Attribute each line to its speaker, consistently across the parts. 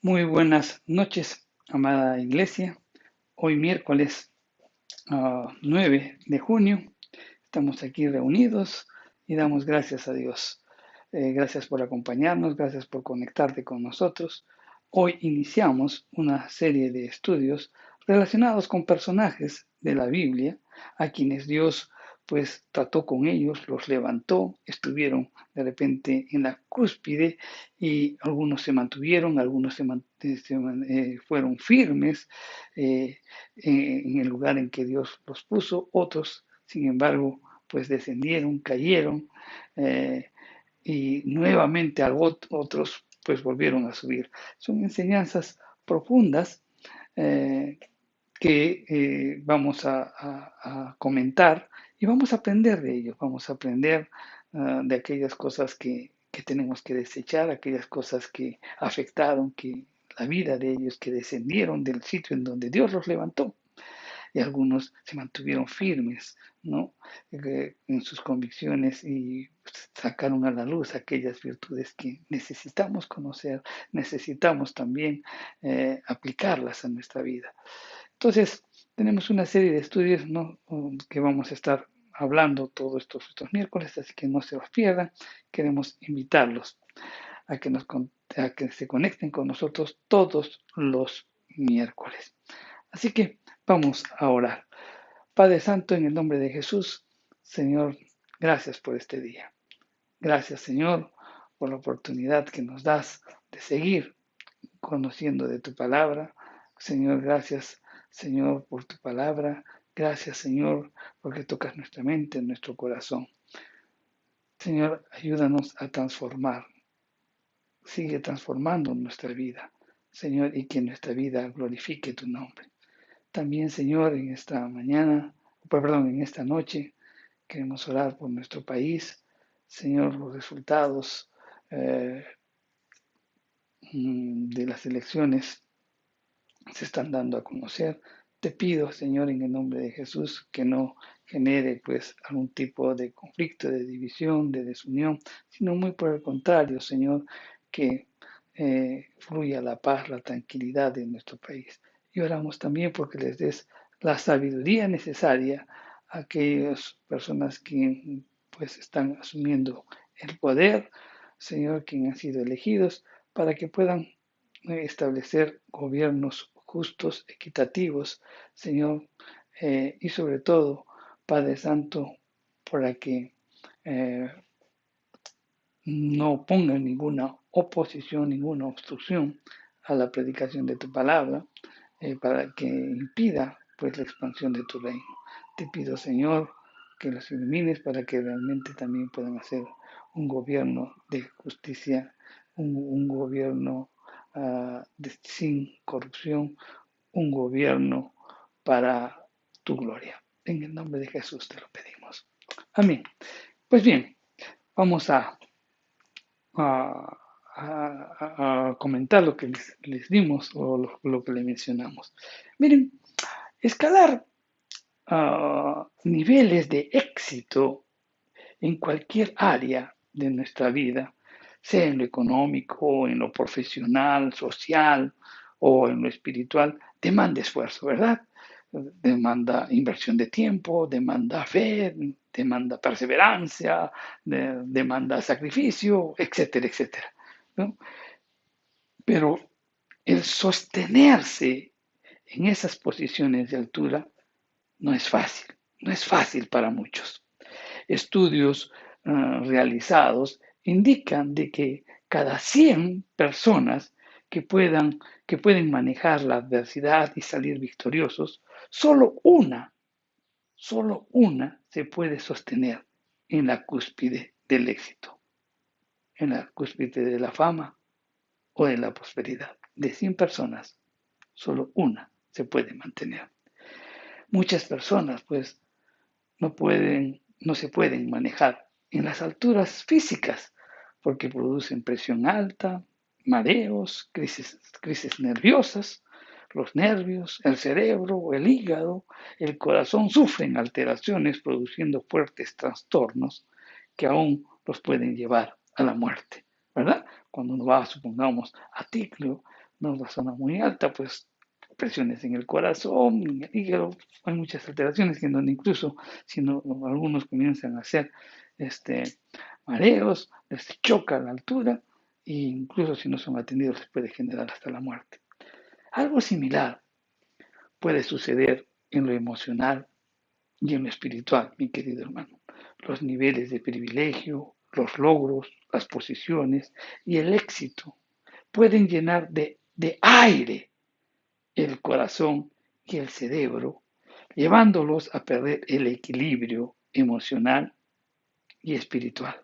Speaker 1: Muy buenas noches, amada iglesia. Hoy miércoles 9 de junio estamos aquí reunidos y damos gracias a Dios. Gracias por acompañarnos, gracias por conectarte con nosotros. Hoy iniciamos una serie de estudios relacionados con personajes de la Biblia a quienes Dios pues trató con ellos, los levantó, estuvieron de repente en la cúspide y algunos se mantuvieron, algunos fueron firmes en el lugar en que Dios los puso, otros, sin embargo, pues descendieron, cayeron, eh, y nuevamente otros pues volvieron a subir. Son enseñanzas profundas eh, que vamos a comentar y vamos a aprender de ellos, vamos a aprender de aquellas cosas que tenemos que desechar, aquellas cosas que afectaron, que la vida de ellos, que descendieron del sitio en donde Dios los levantó y algunos se mantuvieron firmes, ¿no? En sus convicciones y sacaron a la luz aquellas virtudes que necesitamos conocer, necesitamos también aplicarlas a nuestra vida. Entonces, tenemos una serie de estudios, ¿no? Que vamos a estar hablando todos estos miércoles, así que no se los pierdan. Queremos invitarlos a que, a que se conecten con nosotros todos los miércoles. Así que vamos a orar. Padre Santo, en el nombre de Jesús, Señor, gracias por este día. Gracias, Señor, por la oportunidad que nos das de seguir conociendo de tu palabra. Señor, gracias, Señor, por tu palabra. Gracias, Señor, porque tocas nuestra mente, nuestro corazón. Señor, ayúdanos a transformar. Sigue transformando nuestra vida, Señor, y que nuestra vida glorifique tu nombre. También, Señor, en esta mañana, perdón, en esta noche, queremos orar por nuestro país. Señor, los resultados eh, de las elecciones se están dando a conocer. Te pido, Señor, en el nombre de Jesús, que no genere pues algún tipo de conflicto, de división, de desunión, sino muy por el contrario, Señor, que fluya la paz, la tranquilidad en nuestro país. Y oramos también porque les des la sabiduría necesaria a aquellas personas que pues están asumiendo el poder, Señor, que han sido elegidos, para que puedan establecer gobiernos justos, equitativos, Señor, y sobre todo, Padre Santo, para que eh, no pongan ninguna oposición, ninguna obstrucción a la predicación de tu palabra, para que impida pues la expansión de tu reino. Te pido, Señor, que los ilumines para que realmente también puedan hacer un gobierno de justicia, un gobierno sin corrupción, un gobierno para tu gloria. En el nombre de Jesús te lo pedimos. Amén. Pues bien, vamos a, a comentar lo que les dimos o lo que le mencionamos. Miren, escalar niveles de éxito en cualquier área de nuestra vida, sea en lo económico, en lo profesional, social o en lo espiritual, demanda esfuerzo, ¿verdad? Demanda inversión de tiempo, demanda fe, demanda perseverancia, demanda sacrificio, etcétera, etcétera, ¿no? Pero el sostenerse en esas posiciones de altura no es fácil para muchos. Estudios realizados indican de que cada 100 personas que, que pueden manejar la adversidad y salir victoriosos, solo una se puede sostener en la cúspide del éxito, en la cúspide de la fama o de la prosperidad. De 100 personas, solo una se puede mantener. Muchas personas, pues, no se pueden manejar en las alturas físicas porque producen presión alta, mareos, crisis nerviosas, los nervios, el cerebro, el hígado, el corazón sufren alteraciones produciendo fuertes trastornos que aún los pueden llevar a la muerte, ¿verdad? Cuando uno va, supongamos, a Ticlio, no la zona muy alta, pues presiones en el corazón, en el hígado, hay muchas alteraciones en donde incluso si no, algunos comienzan a hacer este, mareos, les choca la altura e incluso si no son atendidos les puede generar hasta la muerte. Algo similar puede suceder en lo emocional y en lo espiritual, mi querido hermano. Los niveles de privilegio, los logros, las posiciones y el éxito pueden llenar de aire el corazón y el cerebro, llevándolos a perder el equilibrio emocional y espiritual.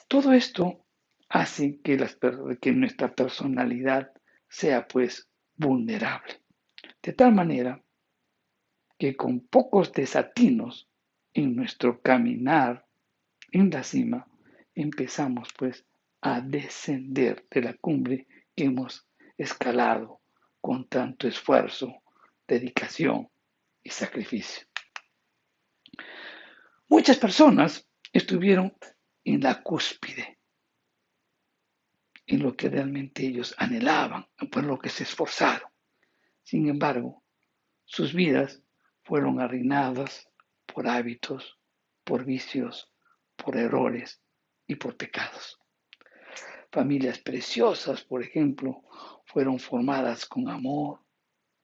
Speaker 1: Todo esto hace que nuestra personalidad sea pues vulnerable, de tal manera que con pocos desatinos en nuestro caminar en la cima, empezamos pues a descender de la cumbre que hemos escalado con tanto esfuerzo, dedicación y sacrificio. Muchas personas estuvieron en la cúspide, en lo que realmente ellos anhelaban, por lo que se esforzaron. Sin embargo, sus vidas fueron arruinadas por hábitos, por vicios, por errores y por pecados. Familias preciosas, por ejemplo, fueron formadas con amor,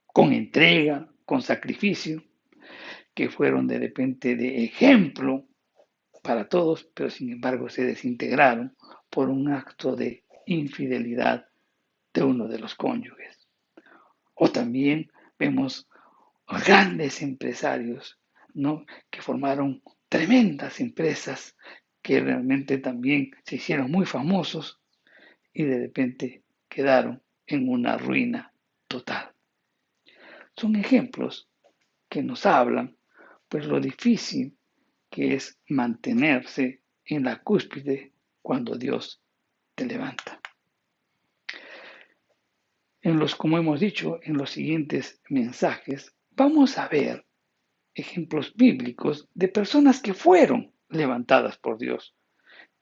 Speaker 1: con entrega, con sacrificio, que fueron de repente de ejemplo para todos, pero sin embargo se desintegraron por un acto de infidelidad de uno de los cónyuges. O también vemos grandes empresarios, ¿no?, que formaron tremendas empresas que realmente también se hicieron muy famosos y de repente quedaron en una ruina total. Son ejemplos que nos hablan pues lo difícil que es mantenerse en la cúspide cuando Dios te levanta. Como hemos dicho en los siguientes mensajes, vamos a ver ejemplos bíblicos de personas que fueron levantadas por Dios,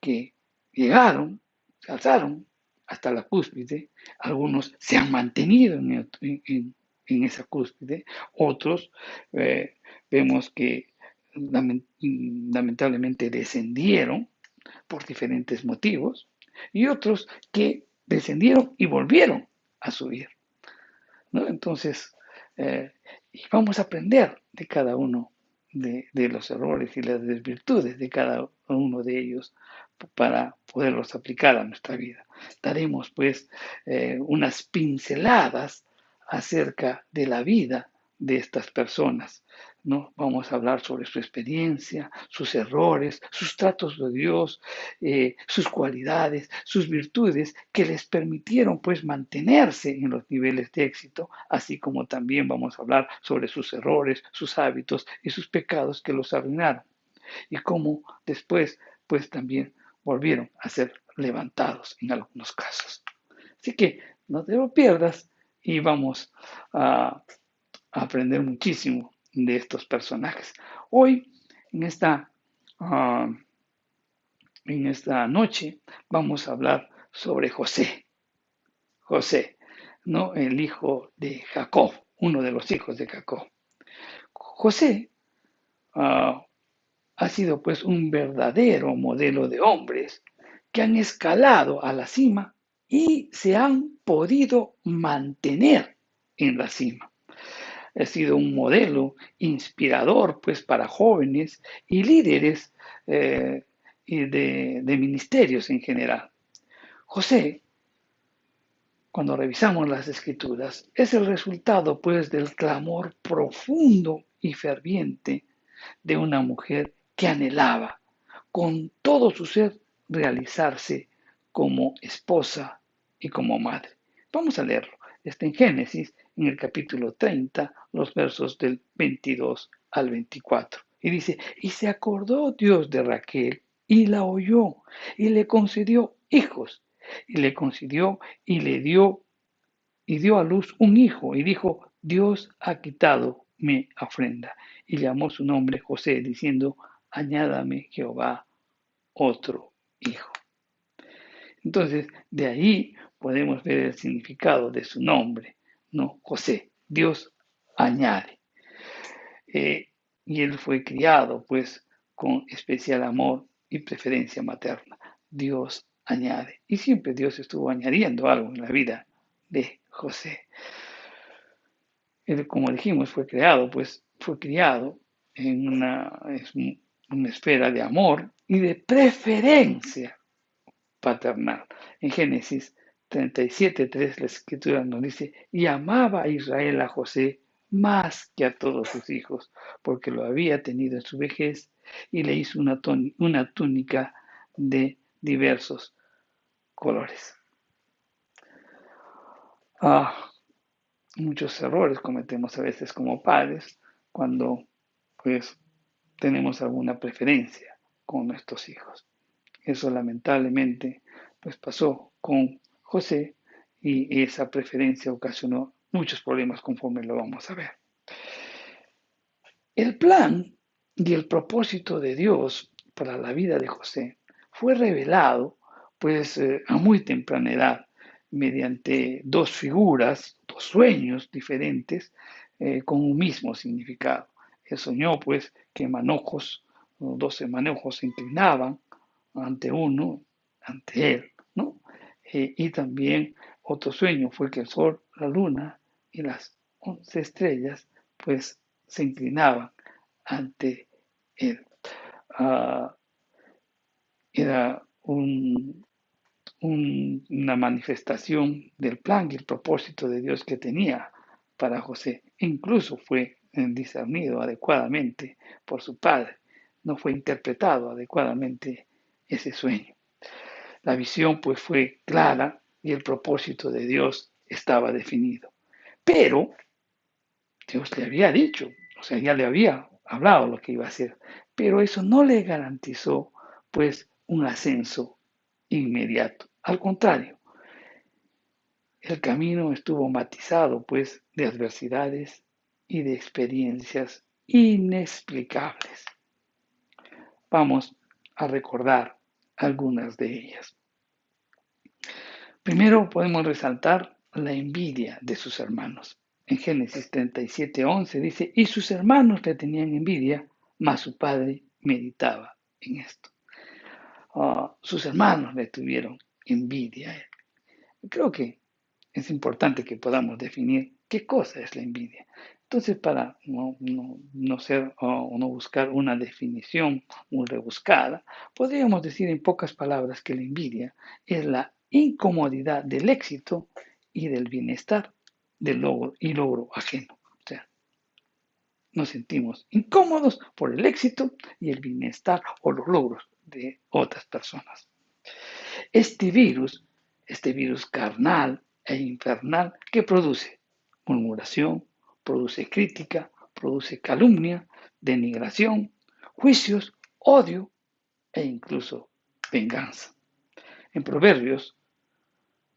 Speaker 1: que llegaron, se alzaron hasta la cúspide, algunos se han mantenido en esa cúspide, otros vemos que lamentablemente descendieron por diferentes motivos y otros que descendieron y volvieron a subir, ¿no? Entonces, y vamos a aprender de cada uno de los errores y las desvirtudes de cada uno de ellos para poderlos aplicar a nuestra vida. Daremos pues unas pinceladas acerca de la vida de estas personas, ¿no? Vamos a hablar sobre su experiencia, sus errores, sus tratos de Dios, sus cualidades, sus virtudes que les permitieron pues mantenerse en los niveles de éxito, así como también vamos a hablar sobre sus errores, sus hábitos y sus pecados que los arruinaron y cómo después pues también volvieron a ser levantados en algunos casos. Así que no te lo pierdas y vamos a aprender muchísimo de estos personajes. Hoy, en esta, uh, en esta noche, vamos a hablar sobre José. José, ¿no?, el hijo de Jacob, uno de los hijos de Jacob. José ha sido pues un verdadero modelo de hombres que han escalado a la cima y se han podido mantener en la cima. Ha sido un modelo inspirador pues para jóvenes y líderes y de ministerios en general. José, cuando revisamos las escrituras, es el resultado pues del clamor profundo y ferviente de una mujer que anhelaba con todo su ser realizarse como esposa y como madre. Vamos a leerlo. Está en Génesis, en el capítulo 30, los versos del 22 al 24. Y dice, y se acordó Dios de Raquel y la oyó y le concedió hijos y le concedió y dio a luz un hijo y dijo, Dios ha quitado mi ofrenda. Y llamó su nombre José, diciendo, añádame Jehová otro hijo. Entonces, de ahí podemos ver el significado de su nombre, ¿no? José, Dios añade. Y él fue criado, pues, con especial amor y preferencia materna. Dios añade. Y siempre Dios estuvo añadiendo algo en la vida de José. Él, como dijimos, fue creado, pues, fue criado en una esfera de amor y de preferencia paternal. En Génesis 37:3 la escritura nos dice, y amaba a Israel a José más que a todos sus hijos, porque lo había tenido en su vejez y le hizo una túnica de diversos colores. Ah, muchos errores cometemos a veces como padres cuando pues tenemos alguna preferencia con nuestros hijos. Eso lamentablemente pues pasó con José y esa preferencia ocasionó muchos problemas conforme lo vamos a ver. El plan y el propósito de Dios para la vida de José fue revelado pues a muy temprana edad mediante dos figuras, dos sueños diferentes con un mismo significado. Él soñó pues que manojos, 12 manojos se inclinaban ante uno, ante él, ¿no? Y también otro sueño fue que el sol, la luna y las 11 estrellas, pues se inclinaban ante él. Ah, era una manifestación del plan y el propósito de Dios que tenía para José. Incluso fue discernido adecuadamente por su padre. No fue interpretado adecuadamente ese sueño. La visión pues fue clara y el propósito de Dios estaba definido. Pero Dios le había dicho, o sea, ya le había hablado lo que iba a hacer, pero eso no le garantizó pues un ascenso inmediato. Al contrario, el camino estuvo matizado pues de adversidades y de experiencias inexplicables. Vamos a recordar algunas de ellas. Primero podemos resaltar la envidia de sus hermanos. En Génesis 37:11 dice, y sus hermanos le tenían envidia, mas su padre meditaba en esto. Sus hermanos le tuvieron envidia a él. Creo que es importante que podamos definir qué cosa es la envidia. Entonces, para no ser o no buscar una definición muy rebuscada, podríamos decir en pocas palabras que la envidia es la incomodidad del éxito y del bienestar del logro ajeno. O sea, nos sentimos incómodos por el éxito y el bienestar o los logros de otras personas. Este virus carnal e infernal, ¿qué produce? Murmuración, produce crítica, produce calumnia, denigración, juicios, odio e incluso venganza. En Proverbios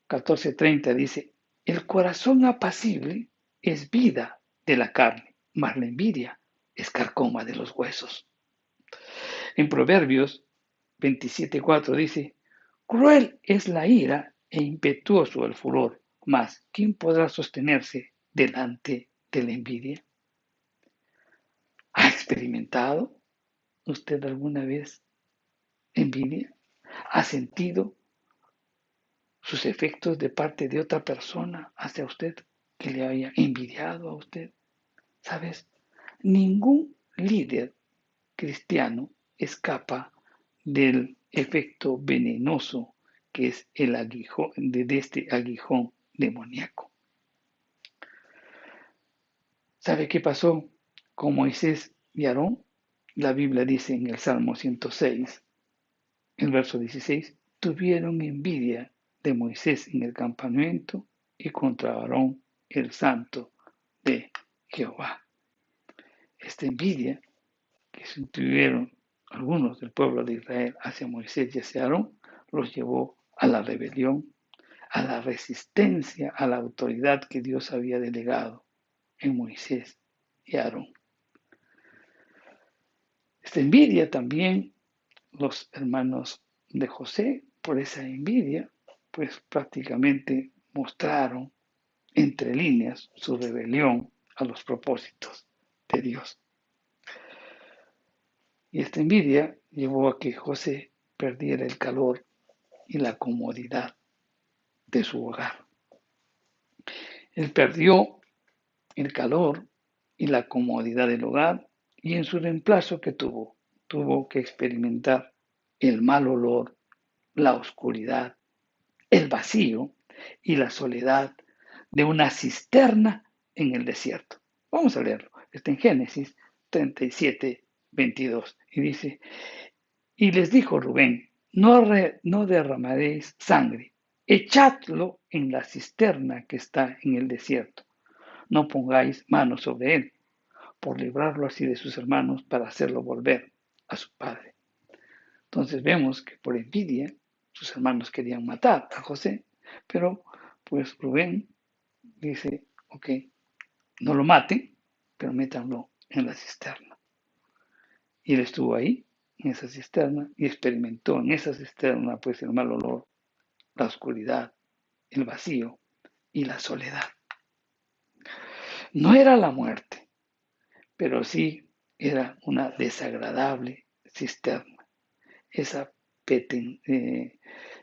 Speaker 1: 14:30 dice, el corazón apacible es vida de la carne, mas la envidia es carcoma de los huesos. En Proverbios 27:4 dice, cruel es la ira e impetuoso el furor, mas ¿quién podrá sostenerse delante de la envidia? ¿Ha experimentado usted alguna vez envidia? ¿Ha sentido sus efectos de parte de otra persona hacia usted que le haya envidiado a usted? ¿Sabes? Ningún líder cristiano escapa del efecto venenoso que es el aguijón, de este aguijón demoníaco. ¿Sabe qué pasó con Moisés y Aarón? La Biblia dice en el Salmo 106, el verso 16, tuvieron envidia de Moisés en el campamento y contra Aarón, el santo de Jehová. Esta envidia que tuvieron algunos del pueblo de Israel hacia Moisés y hacia Aarón, los llevó a la rebelión, a la resistencia a la autoridad que Dios había delegado en Moisés y Aarón. Esta envidia también los hermanos de José por esa envidia, pues prácticamente mostraron entre líneas su rebelión a los propósitos de Dios. Y esta envidia llevó a que José perdiera el calor y la comodidad de su hogar. Él perdió el calor y la comodidad del hogar y en su reemplazo que tuvo que experimentar el mal olor, la oscuridad, el vacío y la soledad de una cisterna en el desierto. Vamos a leerlo. Está en Génesis 37:22 y dice, y les dijo Rubén, no derramaréis sangre, echadlo en la cisterna que está en el desierto, no pongáis manos sobre él, por librarlo así de sus hermanos para hacerlo volver a su padre. Entonces vemos que por envidia sus hermanos querían matar a José, pero pues Rubén dice, ok, no lo maten, pero métanlo en la cisterna. Y él estuvo ahí, en esa cisterna, y experimentó en esa cisterna pues el mal olor, la oscuridad, el vacío y la soledad. No era la muerte, pero sí era una desagradable cisterna. Esa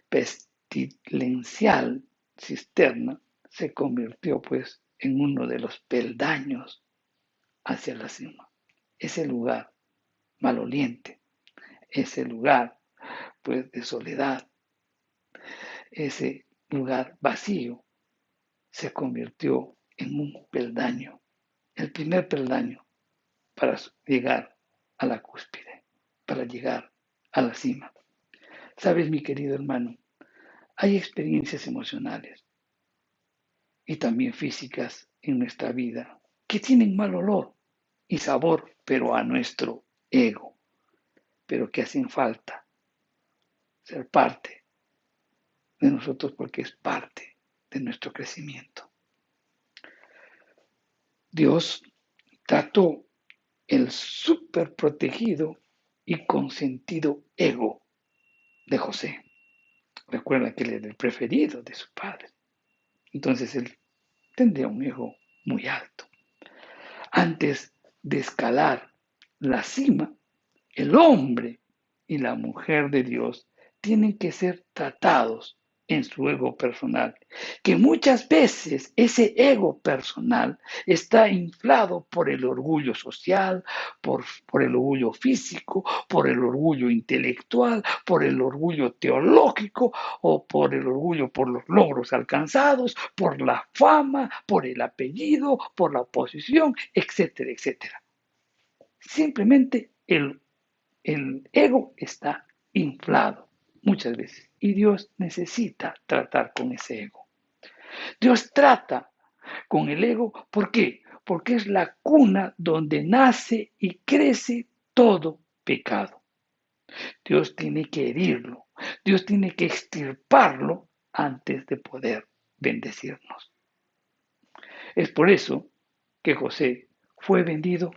Speaker 1: pestilencial cisterna se convirtió pues en uno de los peldaños hacia la cima. Ese lugar maloliente, ese lugar pues de soledad, ese lugar vacío se convirtió en un peldaño, el primer peldaño para llegar a la cúspide, para llegar a la cima. Sabes, mi querido hermano, hay experiencias emocionales y también físicas en nuestra vida que tienen mal olor y sabor, pero a nuestro ego, pero que hacen falta ser parte de nosotros porque es parte de nuestro crecimiento. Dios trató el súper protegido y consentido ego de José. Recuerda que él era el preferido de su padre. Entonces él tendría un ego muy alto. Antes de escalar la cima, el hombre y la mujer de Dios tienen que ser tratados en su ego personal, que muchas veces ese ego personal está inflado por el orgullo social, por el orgullo físico, por el orgullo intelectual, por el orgullo teológico o por el orgullo por los logros alcanzados, por la fama, por el apellido, por la posición, etcétera, etcétera. Simplemente el ego está inflado muchas veces y Dios necesita tratar con ese ego. Dios trata con el ego, ¿por qué? Porque es la cuna donde nace y crece todo pecado. Dios tiene que herirlo, Dios tiene que extirparlo antes de poder bendecirnos. Es por eso que José fue vendido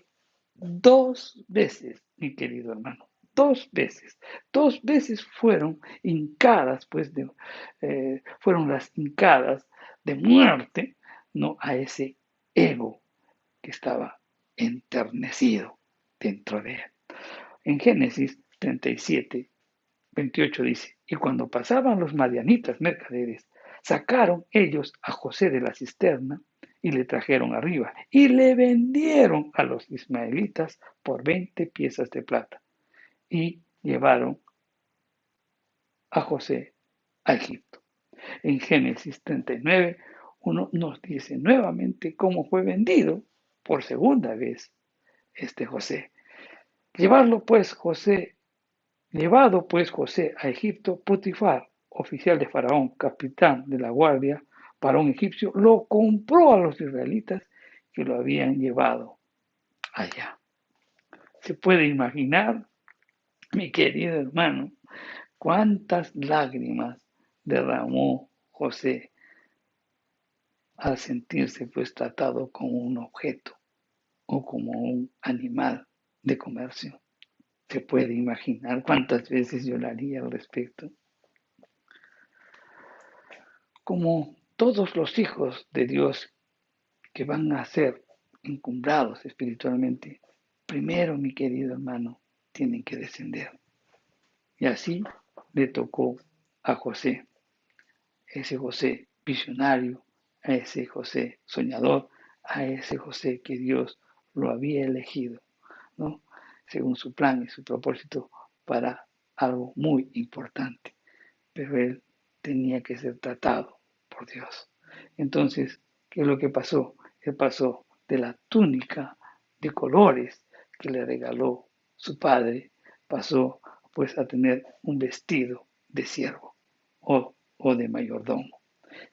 Speaker 1: 2 veces, mi querido hermano. 2 veces. 2 veces fueron hincadas, pues, fueron las hincadas de muerte, ¿no? A ese ego que estaba enternecido dentro de él. En Génesis 37:28 dice, y cuando pasaban los madianitas mercaderes, sacaron ellos a José de la cisterna y le trajeron arriba y le vendieron a los ismaelitas por 20 piezas de plata y llevaron a José a Egipto. En Génesis 39:1 nos dice nuevamente cómo fue vendido por segunda vez este José. Llevado pues José a Egipto, Potifar, oficial de Faraón, capitán de la guardia, varón egipcio, lo compró a los israelitas que lo habían llevado allá. Se puede imaginar, mi querido hermano, cuántas lágrimas derramó José al sentirse pues tratado como un objeto o como un animal de comercio. Se puede imaginar cuántas veces lloraría al respecto. Como todos los hijos de Dios que van a ser encumbrados espiritualmente, primero, mi querido hermano, tienen que descender. Y así le tocó a José, ese José visionario, a ese José soñador, a ese José que Dios lo había elegido, ¿no? Según su plan y su propósito para algo muy importante. Pero él tenía que ser tratado por Dios. Entonces, ¿qué es lo que pasó? Él pasó de la túnica de colores que le regaló su padre, pasó pues a tener un vestido de siervo o de mayordomo.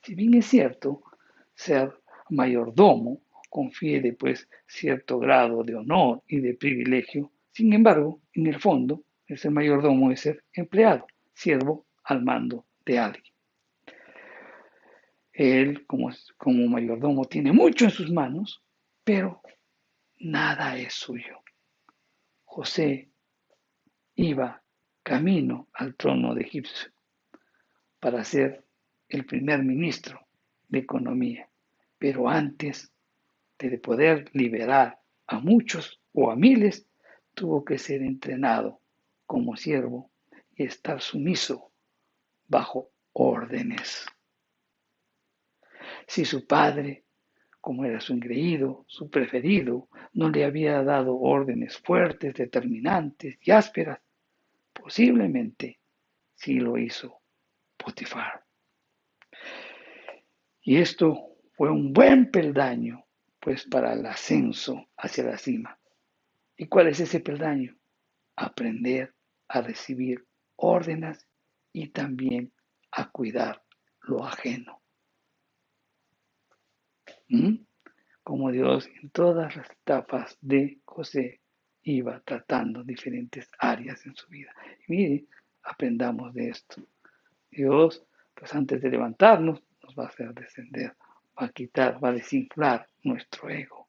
Speaker 1: Si bien es cierto, ser mayordomo confiere pues cierto grado de honor y de privilegio, sin embargo, en el fondo, ser mayordomo es ser empleado, siervo al mando de alguien. Él, como mayordomo, tiene mucho en sus manos, pero nada es suyo. José iba camino al trono de Egipto para ser el primer ministro de Economía, pero antes de poder liberar a muchos o a miles, tuvo que ser entrenado como siervo y estar sumiso bajo órdenes. Si su padre, como era su engreído, su preferido, no le había dado órdenes fuertes, determinantes y ásperas, posiblemente sí lo hizo Potifar. Y esto fue un buen peldaño, pues, para el ascenso hacia la cima. ¿Y cuál es ese peldaño? Aprender a recibir órdenes y también a cuidar lo ajeno. ¿Mm? Como Dios en todas las etapas de José iba tratando diferentes áreas en su vida. Y mire, aprendamos de esto. Dios, pues antes de levantarnos, nos va a hacer descender, va a quitar, va a desinflar nuestro ego.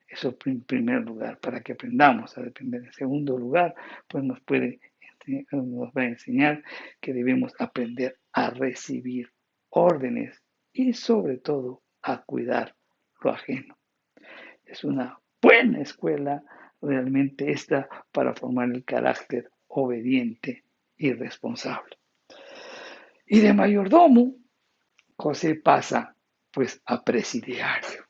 Speaker 1: Eso en primer lugar, para que aprendamos a depender. En segundo lugar, pues nos va a enseñar que debemos aprender a recibir órdenes y sobre todo a cuidar lo ajeno. Es una buena escuela realmente esta para formar el carácter obediente y responsable. Y de mayordomo, José pasa pues a presidiario.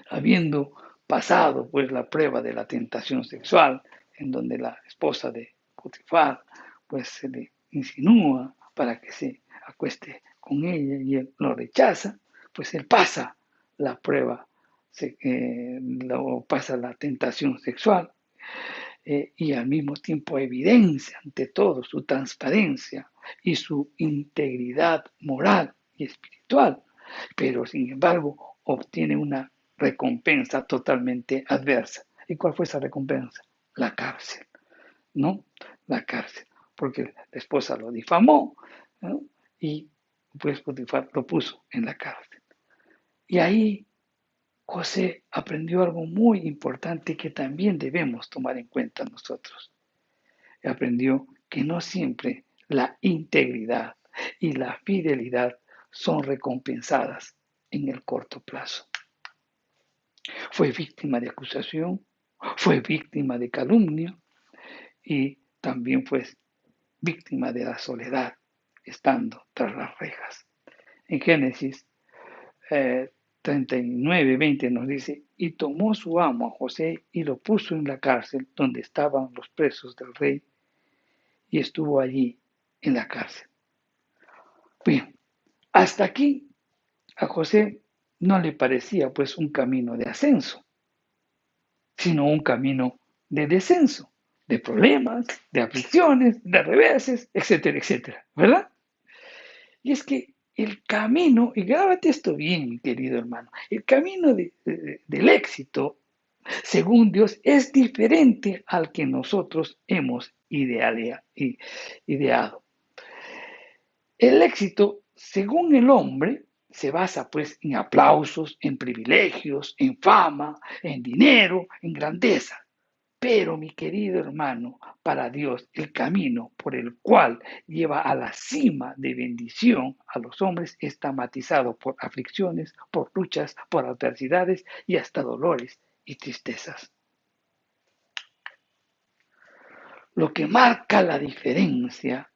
Speaker 1: Habiendo pasado pues la prueba de la tentación sexual, en donde la esposa de Potifar pues se le insinúa para que se acueste con ella y él lo rechaza, pues él pasa la prueba, pasa la tentación sexual y al mismo tiempo evidencia ante todo su transparencia y su integridad moral y espiritual, pero sin embargo obtiene una recompensa totalmente adversa. ¿Y cuál fue esa recompensa? La cárcel, ¿no? La cárcel, porque la esposa lo difamó, ¿no? Y pues Potifar lo puso en la cárcel. Y ahí José aprendió algo muy importante que también debemos tomar en cuenta nosotros. Aprendió que no siempre la integridad y la fidelidad son recompensadas en el corto plazo. Fue víctima de acusación, fue víctima de calumnia y también fue víctima de la soledad estando tras las rejas. En Génesis 39:20 nos dice, y tomó su amo a José y lo puso en la cárcel donde estaban los presos del rey y estuvo allí en la cárcel. Bien, hasta aquí a José no le parecía pues un camino de ascenso, sino un camino de descenso, de problemas, de aflicciones, de reveses, etcétera, etcétera, ¿verdad? Y es que el camino, y grábate esto bien, mi querido hermano, el camino del éxito, según Dios, es diferente al que nosotros hemos ideado. El éxito, según el hombre, se basa pues en aplausos, en privilegios, en fama, en dinero, en grandeza. Pero, mi querido hermano, para Dios el camino por el cual lleva a la cima de bendición a los hombres está matizado por aflicciones, por luchas, por adversidades y hasta dolores y tristezas. Lo que marca la diferencia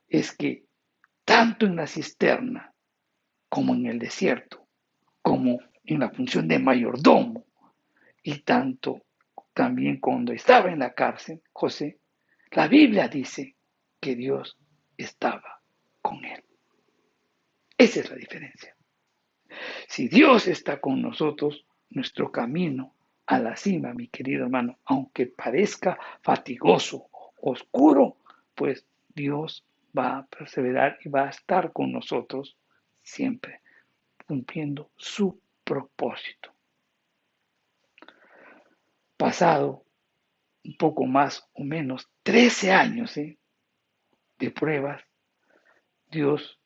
Speaker 1: es que tanto en la cisterna como en el desierto, como en la función de mayordomo, y tanto también cuando estaba en la cárcel, José, la Biblia dice que Dios estaba con él. Esa es la diferencia. Si Dios está con nosotros, nuestro camino a la cima, mi querido hermano, aunque parezca fatigoso, oscuro, pues Dios va a perseverar y va a estar con nosotros siempre, cumpliendo su propósito. Pasado un poco más o menos 13 años de pruebas, Dios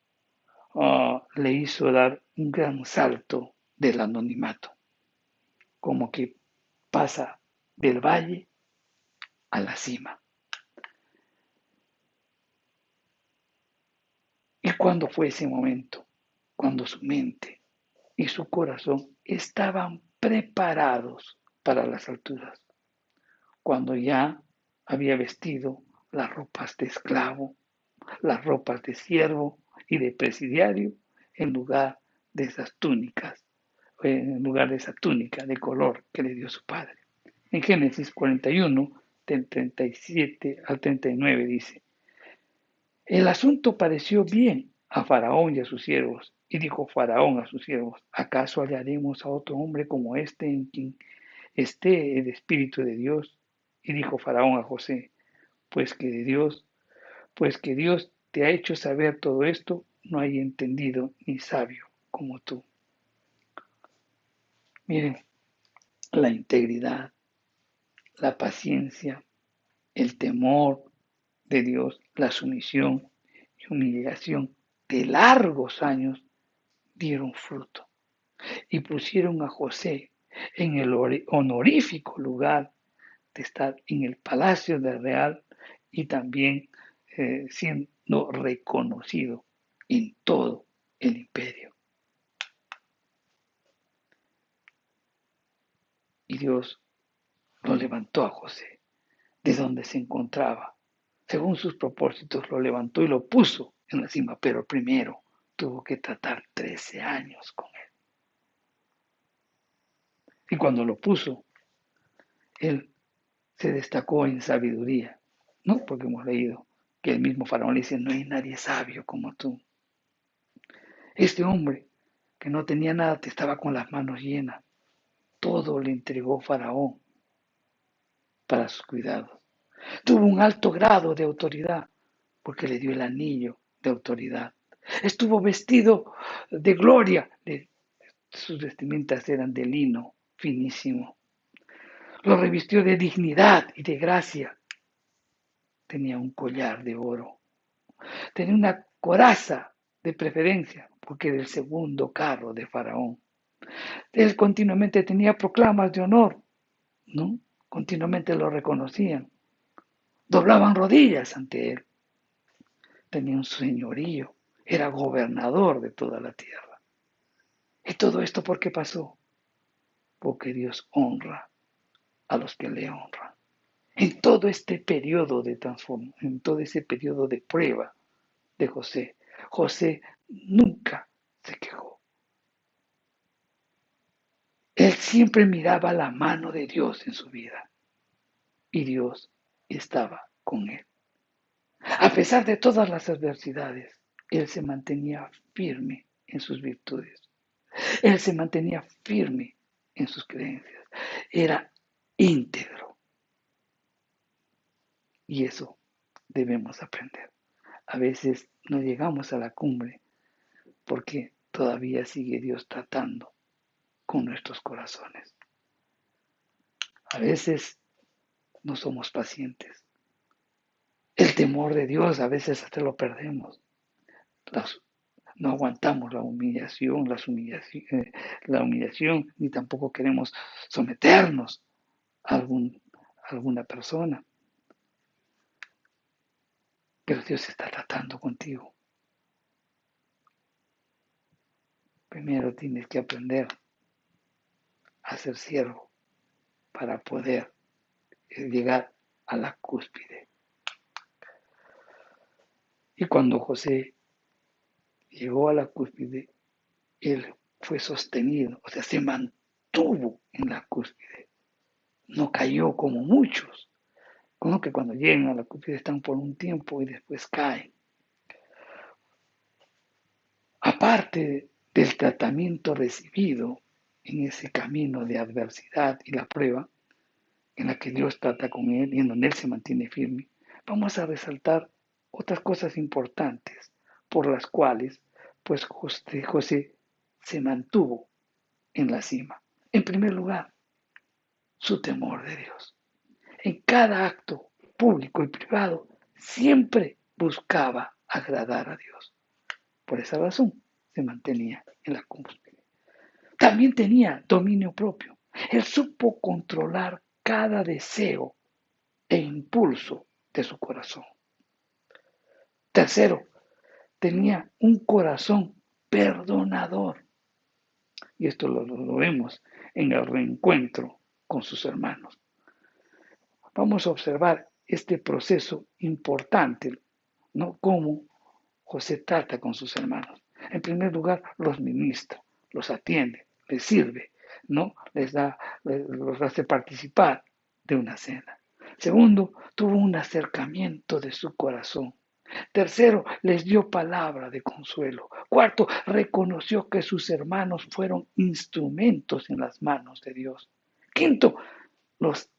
Speaker 1: le hizo dar un gran salto del anonimato, como que pasa del valle a la cima. ¿Y cuándo fue ese momento? Cuando su mente y su corazón estaban preparados para las alturas, cuando ya había vestido las ropas de esclavo, las ropas de siervo y de presidiario en lugar de esas túnicas, en lugar de esa túnica de color que le dio su padre. En Génesis 41, del 37 al 39 dice, el asunto pareció bien a Faraón y a sus siervos, y dijo Faraón a sus siervos, ¿acaso hallaremos a otro hombre como este en quien esté el Espíritu de Dios? Y dijo Faraón a José, pues que de Dios, pues que Dios te ha hecho saber todo esto, no hay entendido ni sabio como tú. Miren, la integridad, la paciencia, el temor de Dios, la sumisión y humillación de largos años dieron fruto y pusieron a José en el honorífico lugar de estar en el palacio del real y también siendo reconocido en todo el imperio. Y Dios lo levantó a José de donde se encontraba. Según sus propósitos lo levantó y lo puso en la cima, pero primero tuvo que tratar 13 años con él. Y cuando lo puso, él se destacó en sabiduría, ¿no? Porque hemos leído que el mismo Faraón le dice, no hay nadie sabio como tú. Este hombre que no tenía nada, te estaba con las manos llenas. Todo le entregó Faraón para sus cuidados. Tuvo un alto grado de autoridad porque le dio el anillo de autoridad. Estuvo vestido de gloria. Sus vestimentas eran de lino finísimo. Lo revistió de dignidad y de gracia. Tenía un collar de oro. Tenía una coraza de preferencia porque era el segundo carro de Faraón. Él continuamente tenía proclamas de honor, ¿no? Continuamente lo reconocían. Doblaban rodillas ante él. Tenía un señorío. Era gobernador de toda la tierra. ¿Y todo esto por qué pasó? Porque Dios honra a los que le honran. En todo este periodo de transformación, en todo ese periodo de prueba de José, José nunca se quejó. Él siempre miraba la mano de Dios en su vida y Dios estaba con él. A pesar de todas las adversidades, él se mantenía firme en sus virtudes. Él se mantenía firme en sus creencias. Era íntegro. Y eso debemos aprender. A veces no llegamos a la cumbre porque todavía sigue Dios tratando con nuestros corazones. A veces no somos pacientes. El temor de Dios a veces hasta lo perdemos. No aguantamos la humillación, ni tampoco queremos someternos a alguna persona, pero Dios está tratando contigo. Primero tienes que aprender a ser siervo para poder llegar a la cúspide. Y cuando José llegó a la cúspide, él fue sostenido, o sea, se mantuvo en la cúspide. No cayó como muchos, como que cuando llegan a la cúspide están por un tiempo y después caen. Aparte del tratamiento recibido en ese camino de adversidad y la prueba, en la que Dios trata con él y en donde él se mantiene firme, vamos a resaltar otras cosas importantes por las cuales pues José se mantuvo en la cima. En primer lugar, su temor de Dios. En cada acto público y privado siempre buscaba agradar a Dios. Por esa razón se mantenía en la cúspide. También tenía dominio propio. Él supo controlar cada deseo e impulso de su corazón. Tercero, tenía un corazón perdonador. Y esto lo vemos en el reencuentro con sus hermanos. Vamos a observar este proceso importante, ¿no? Cómo José trata con sus hermanos. En primer lugar, los ministra, los atiende, les sirve, ¿no? Los hace participar de una cena. Segundo, tuvo un acercamiento de su corazón. Tercero, les dio palabra de consuelo. Cuarto, reconoció que sus hermanos fueron instrumentos en las manos de Dios. Quinto, los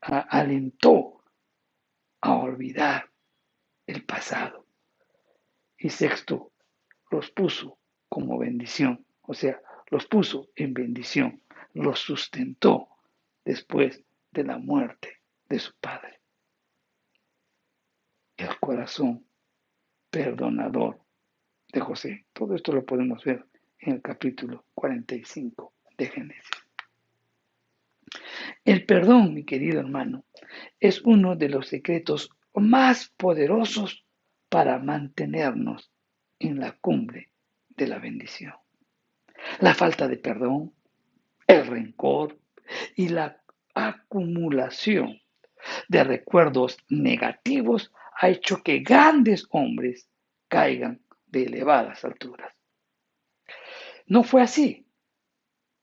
Speaker 1: alentó a olvidar el pasado. Y sexto, los puso como bendición, o sea, los puso en bendición, los sustentó después de la muerte de su padre. El corazón perdonador de José. Todo esto lo podemos ver en el capítulo 45 de Génesis. El perdón, mi querido hermano, es uno de los secretos más poderosos para mantenernos en la cumbre de la bendición. La falta de perdón, el rencor y la acumulación de recuerdos negativos ha hecho que grandes hombres caigan de elevadas alturas. No fue así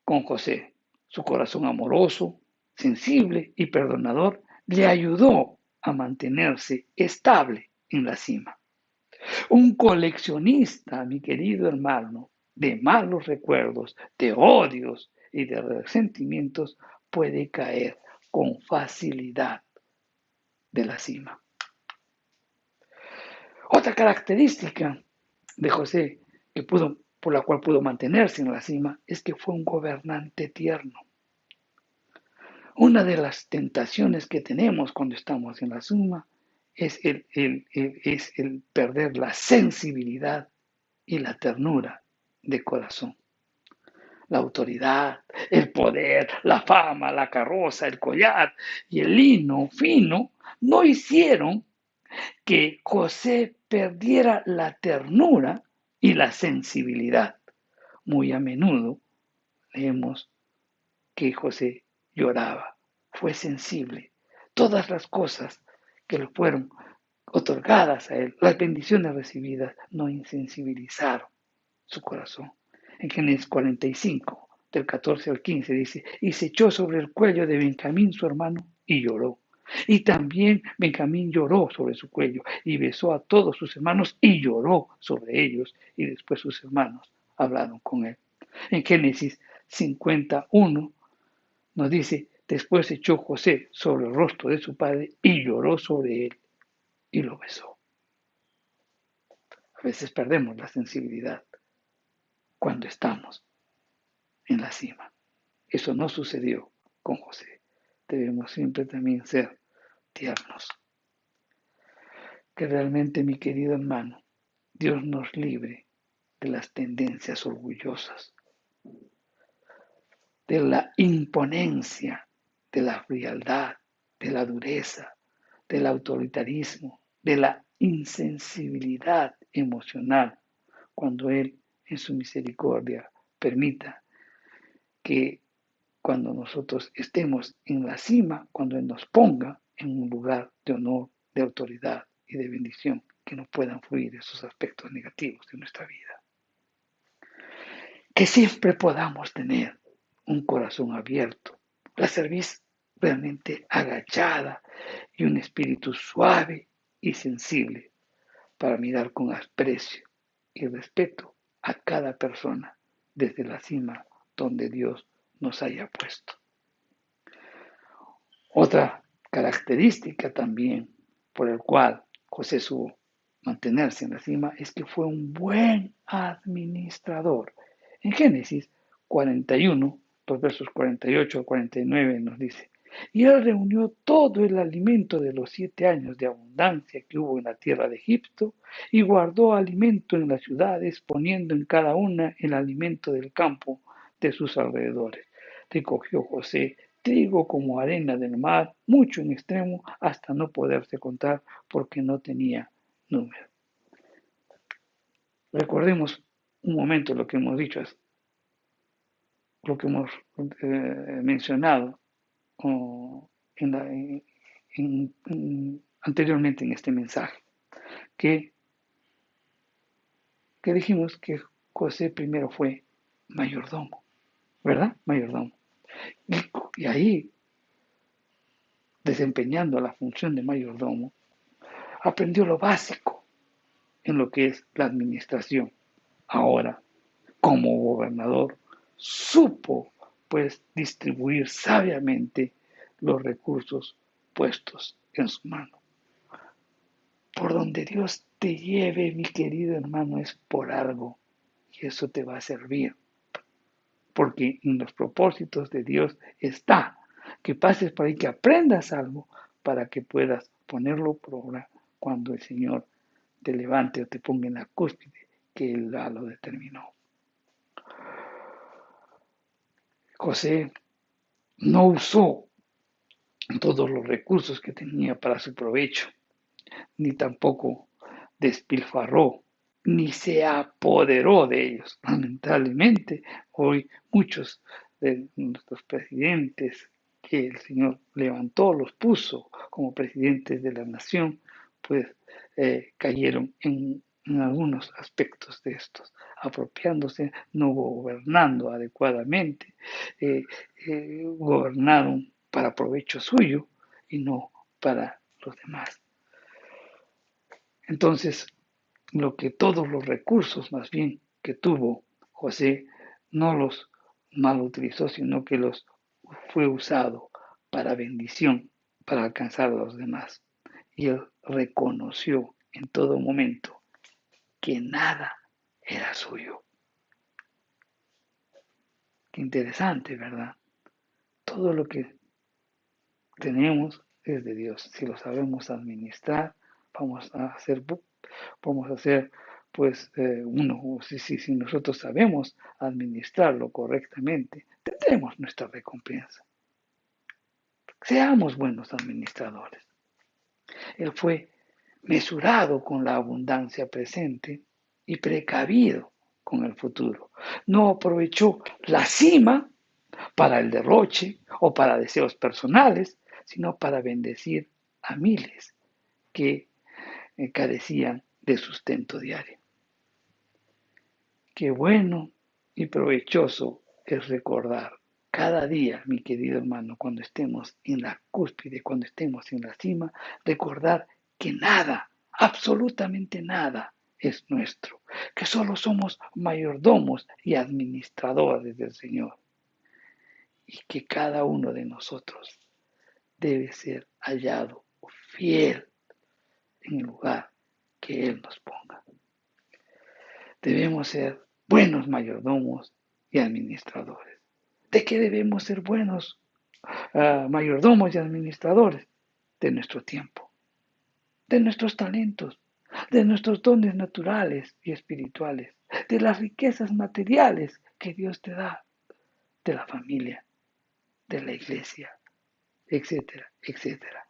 Speaker 1: con José. Su corazón amoroso, sensible y perdonador le ayudó a mantenerse estable en la cima. Un coleccionista, mi querido hermano, de malos recuerdos, de odios y de resentimientos puede caer con facilidad de la cima. Otra característica de José por la cual pudo mantenerse en la cima es que fue un gobernante tierno. Una de las tentaciones que tenemos cuando estamos en la cima es el perder la sensibilidad y la ternura de corazón. La autoridad, el poder, la fama, la carroza, el collar y el lino fino no hicieron que José perdiera la ternura y la sensibilidad. Muy a menudo leemos que José lloraba, fue sensible. Todas las cosas que le fueron otorgadas a él, las bendiciones recibidas, no insensibilizaron su corazón. En Génesis 45, del 14 al 15, dice, y se echó sobre el cuello de Benjamín su hermano y lloró. Y también Benjamín lloró sobre su cuello y besó a todos sus hermanos y lloró sobre ellos. Y después sus hermanos hablaron con él. En Génesis 51 nos dice, después echó José sobre el rostro de su padre y lloró sobre él y lo besó. A veces perdemos la sensibilidad cuando estamos en la cima. Eso no sucedió con José. Debemos siempre también ser tiernos. Que realmente, mi querido hermano, Dios nos libre de las tendencias orgullosas, de la imponencia, de la frialdad, de la dureza, del autoritarismo, de la insensibilidad emocional, cuando Él en su misericordia permita que cuando nosotros estemos en la cima, cuando Él nos ponga en un lugar de honor, de autoridad y de bendición, que no puedan fluir esos aspectos negativos de nuestra vida. Que siempre podamos tener un corazón abierto, la cerviz realmente agachada y un espíritu suave y sensible para mirar con aprecio y respeto a cada persona desde la cima donde Dios nos haya puesto. Otra característica también por el cual José supo mantenerse en la cima es que fue un buen administrador. En Génesis 41, los versos 48 al 49 nos dice: y él reunió todo el alimento de los 7 años de abundancia que hubo en la tierra de Egipto, y guardó alimento en las ciudades, poniendo en cada una el alimento del campo de sus alrededores. Recogió José trigo como arena del mar, mucho en extremo, hasta no poderse contar, porque no tenía número. Recordemos un momento lo que hemos dicho, lo que hemos mencionado anteriormente en este mensaje, que dijimos que José primero fue mayordomo, ¿verdad? Mayordomo. Y ahí, desempeñando la función de mayordomo, aprendió lo básico en lo que es la administración. Ahora, como gobernador, supo pues distribuir sabiamente los recursos puestos en su mano. Por donde Dios te lleve, mi querido hermano, es por algo, y eso te va a servir, porque en los propósitos de Dios está que pases por ahí, que aprendas algo para que puedas ponerlo por obra cuando el Señor te levante o te ponga en la cúspide que Él ya lo determinó. José no usó todos los recursos que tenía para su provecho, ni tampoco despilfarró, ni se apoderó de ellos. Lamentablemente, hoy muchos de nuestros presidentes que el Señor levantó, los puso como presidentes de la nación, pues cayeron en algunos aspectos de estos, apropiándose, no gobernando adecuadamente, gobernaron para provecho suyo y no para los demás. Entonces, todos los recursos más bien que tuvo José no los mal utilizó, sino que los fue usado para bendición, para alcanzar a los demás. Y él reconoció en todo momento que nada era suyo. Qué interesante, ¿verdad? Todo lo que tenemos es de Dios. Si lo sabemos administrar, vamos a hacer pues si nosotros sabemos administrarlo correctamente, tendremos nuestra recompensa. Seamos buenos administradores. Él fue mesurado con la abundancia presente y precavido con el futuro. No aprovechó la cima para el derroche o para deseos personales, sino para bendecir a miles que carecían de sustento diario. Qué bueno y provechoso es recordar cada día, mi querido hermano, cuando estemos en la cúspide, cuando estemos en la cima, recordar que nada, absolutamente nada es nuestro, que solo somos mayordomos y administradores del Señor, y que cada uno de nosotros debe ser hallado fiel en el lugar que Él nos ponga. Debemos ser buenos mayordomos y administradores. ¿De qué debemos ser buenos mayordomos y administradores? De nuestro tiempo, de nuestros talentos, de nuestros dones naturales y espirituales, de las riquezas materiales que Dios te da, de la familia, de la iglesia, etcétera, etcétera.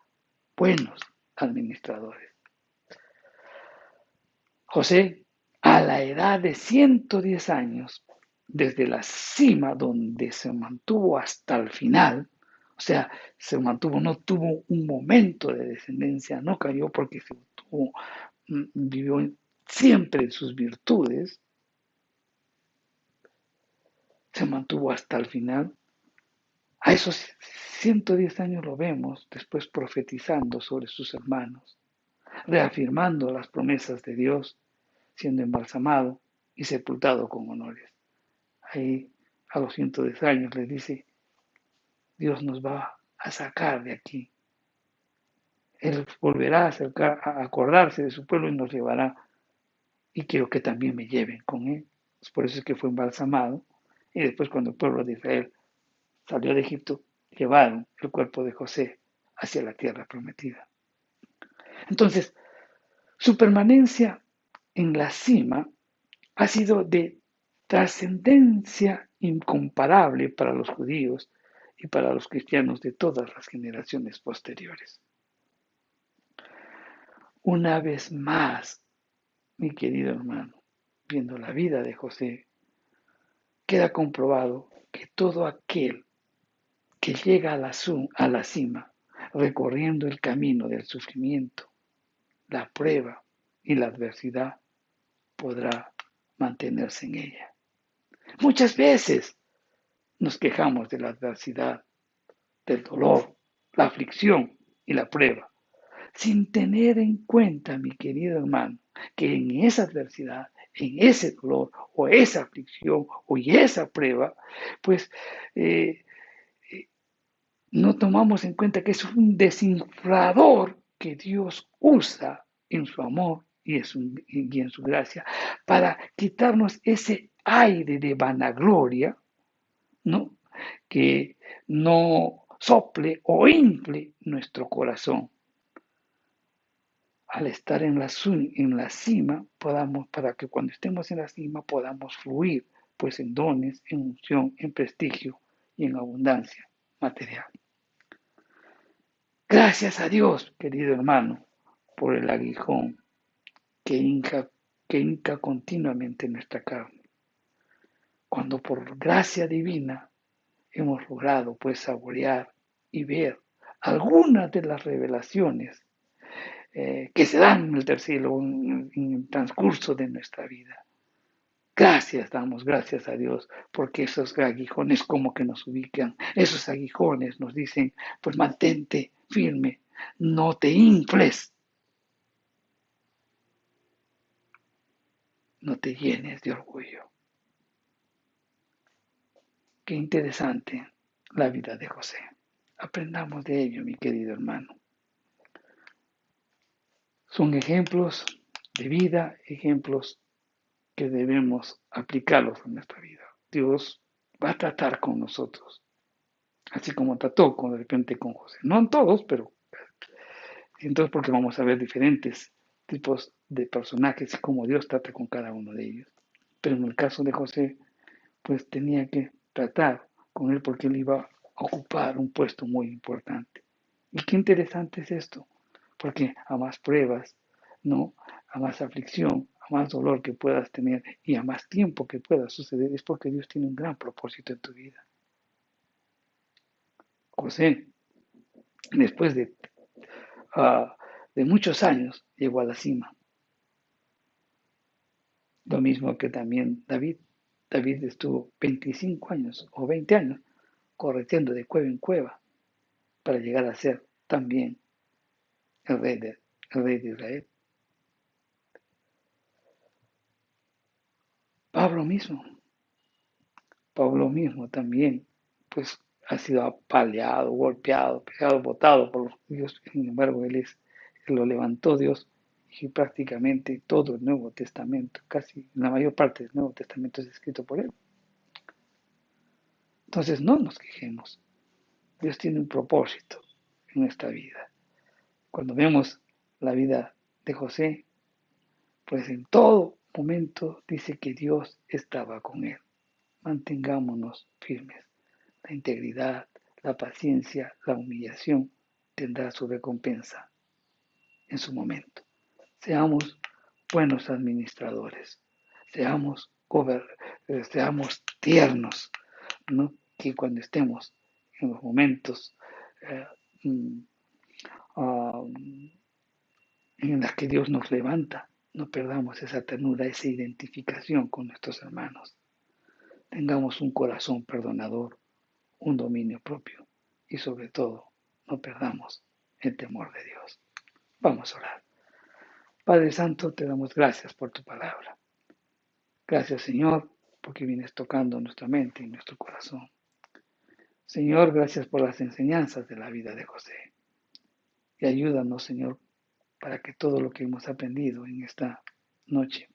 Speaker 1: Buenos administradores. José, a la edad de 110 años, desde la cima donde se mantuvo hasta el final, o sea, se mantuvo, no tuvo un momento de descendencia, no cayó porque vivió siempre en sus virtudes, se mantuvo hasta el final. A esos 110 años lo vemos después profetizando sobre sus hermanos, reafirmando las promesas de Dios, siendo embalsamado y sepultado con honores. Ahí a los 110 años les dice, Dios nos va a sacar de aquí. Él volverá a acordarse de su pueblo y nos llevará. Y quiero que también me lleven con él. Por eso es que fue embalsamado. Y después cuando el pueblo de Israel salió de Egipto, llevaron el cuerpo de José hacia la tierra prometida. Entonces, su permanencia en la cima ha sido de trascendencia incomparable para los judíos y para los cristianos de todas las generaciones posteriores. Una vez más, mi querido hermano, viendo la vida de José, queda comprobado que todo aquel que llega a la cima, recorriendo el camino del sufrimiento, la prueba y la adversidad, podrá mantenerse en ella. Muchas veces nos quejamos de la adversidad, del dolor, la aflicción y la prueba, sin tener en cuenta, mi querido hermano, que en esa adversidad, en ese dolor o esa aflicción o esa prueba, pues eh, no tomamos en cuenta que es un desinflador que Dios usa en su amor y en su gracia para quitarnos ese aire de vanagloria, ¿no? Que no sople o infle nuestro corazón. Al estar en la cima, para que cuando estemos en la cima podamos fluir, pues en dones, en unción, en prestigio y en abundancia material. Gracias a Dios, querido hermano, por el aguijón que hinca continuamente nuestra carne. Cuando por gracia divina hemos logrado pues saborear y ver algunas de las revelaciones que se dan en el tercer cielo en el transcurso de nuestra vida. Damos gracias a Dios, porque esos aguijones como que nos ubican, esos aguijones nos dicen, pues mantente firme, no te infles, no te llenes de orgullo. Qué interesante la vida de José. Aprendamos de ello, mi querido hermano. Son ejemplos de vida, ejemplos que debemos aplicarlos en nuestra vida. Dios va a tratar con nosotros, así como trató de repente con José. No en todos, pero entonces porque vamos a ver diferentes tipos de personajes y cómo Dios trata con cada uno de ellos. Pero en el caso de José, pues tenía que tratar con él porque él iba a ocupar un puesto muy importante. Y qué interesante es esto, porque a más pruebas, ¿no? A más aflicción, a más dolor que puedas tener y a más tiempo que pueda suceder, es porque Dios tiene un gran propósito en tu vida. José, después uh, de muchos años, llegó a la cima. Lo mismo que también David. David estuvo 25 años o 20 años correteando de cueva en cueva para llegar a ser también el rey de Israel. Pablo mismo, Pablo mismo también, pues ha sido apaleado, golpeado, pegado, botado por los judíos. Sin embargo, él lo levantó Dios y prácticamente todo el Nuevo Testamento, casi la mayor parte del Nuevo Testamento es escrito por él. Entonces no nos quejemos. Dios tiene un propósito en nuestra vida. Cuando vemos la vida de José, pues en todo momento dice que Dios estaba con él. Mantengámonos firmes. La integridad, la paciencia, la humillación tendrá su recompensa en su momento. Seamos buenos administradores, seamos tiernos, ¿no? Que cuando estemos en los momentos eh, mm, ah, en los que Dios nos levanta, no perdamos esa ternura, esa identificación con nuestros hermanos. Tengamos un corazón perdonador, un dominio propio y sobre todo no perdamos el temor de Dios. Vamos a orar. Padre Santo, te damos gracias por tu palabra. Gracias, Señor, porque vienes tocando nuestra mente y nuestro corazón. Señor, gracias por las enseñanzas de la vida de José. Y ayúdanos, Señor, para que todo lo que hemos aprendido en esta noche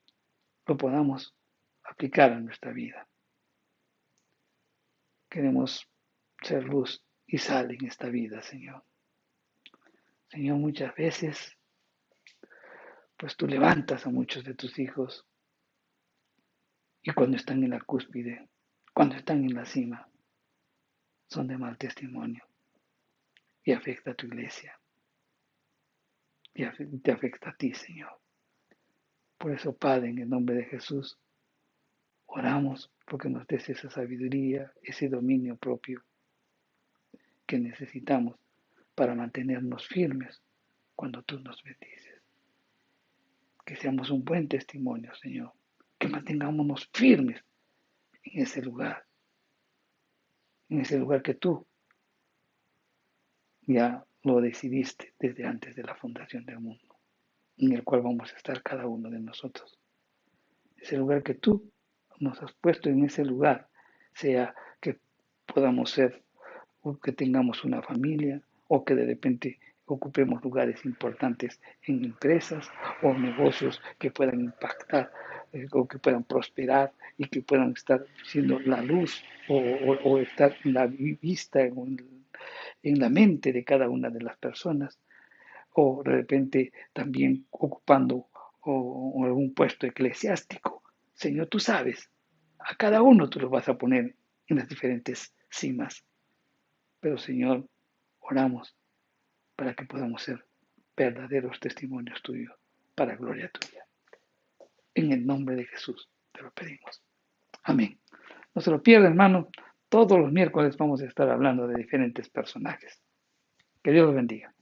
Speaker 1: lo podamos aplicar a nuestra vida. Queremos ser luz y sal en esta vida, Señor. Señor, muchas veces, pues tú levantas a muchos de tus hijos y cuando están en la cúspide, cuando están en la cima, son de mal testimonio y afecta a tu iglesia y te afecta a ti, Señor. Por eso, Padre, en el nombre de Jesús, oramos porque nos des esa sabiduría, ese dominio propio que necesitamos para mantenernos firmes cuando tú nos bendices. Que seamos un buen testimonio, Señor. Que mantengámonos firmes en ese lugar que tú ya lo decidiste desde antes de la fundación del mundo, en el cual vamos a estar cada uno de nosotros. Ese lugar que tú nos has puesto en ese lugar, sea que podamos ser o que tengamos una familia o que de repente ocupemos lugares importantes en empresas o negocios que puedan impactar o que puedan prosperar y que puedan estar siendo la luz o estar en la vista, en la mente de cada una de las personas o de repente también ocupando o algún puesto eclesiástico. Señor, tú sabes, a cada uno tú lo vas a poner en las diferentes cimas. Pero Señor, oramos para que podamos ser verdaderos testimonios tuyos para gloria tuya. En el nombre de Jesús te lo pedimos. Amén. No se lo pierda, hermano. Todos los miércoles vamos a estar hablando de diferentes personajes. Que Dios los bendiga.